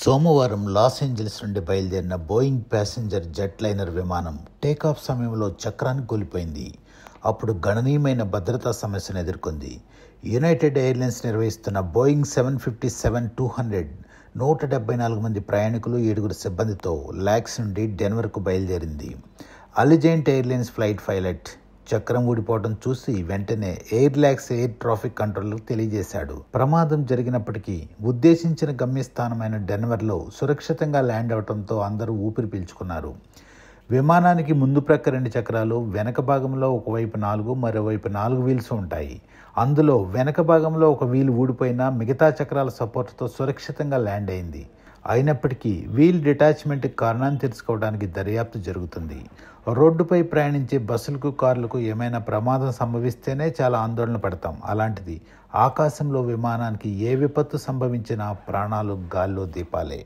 సోమవారం Los Angeles నుండి బయలుదేరిన బోయింగ్ ప్యాసింజర్ జెట్ లైనర్ విమానం టేకాఫ్ సమయంలో చక్రాన్ని కోల్పోయింది. అప్పుడు గణనీయమైన భద్రతా సమస్యను ఎదుర్కొంది. యునైటెడ్ ఎయిర్లైన్స్ నిర్వహిస్తున్న బోయింగ్ 757-200 174 మంది ప్రయాణికులు 7 సిబ్బందితో లాక్స్ నుండి డెన్వర్కు బయలుదేరింది. అలిజెంట్ ఎయిర్లైన్స్ ఫ్లైట్ పైలట్ చక్రం ఊడిపోవడం చూసి వెంటనే ఎయిర్లాక్స్ ఎయిర్ ట్రాఫిక్ కంట్రోలర్కు తెలియజేశాడు. ప్రమాదం జరిగినప్పటికీ ఉద్దేశించిన గమ్యస్థానమైన డెన్వర్లో సురక్షితంగా ల్యాండ్ అవడంతో అందరూ ఊపిరి పీల్చుకున్నారు. విమానానికి ముందు ప్రక్క 2 చక్రాలు, వెనక భాగంలో ఒకవైపు 4 మరోవైపు 4 వీల్స్ ఉంటాయి. అందులో వెనక భాగంలో ఒక వీల్ ఊడిపోయినా మిగతా చక్రాల సపోర్టుతో సురక్షితంగా ల్యాండ్ అయింది. అయినప్పటికీ వీల్ డిటాచ్మెంట్కి కారణాన్ని తెలుసుకోవడానికి దర్యాప్తు జరుగుతుంది. రోడ్డుపై ప్రయాణించే బస్సులకు, కార్లకు ఏమైనా ప్రమాదం సంభవిస్తేనే చాలా ఆందోళన పడతాం. అలాంటిది ఆకాశంలో విమానానికి ఏ విపత్తు సంభవించినా ప్రాణాలు గాల్లో దీపాలే.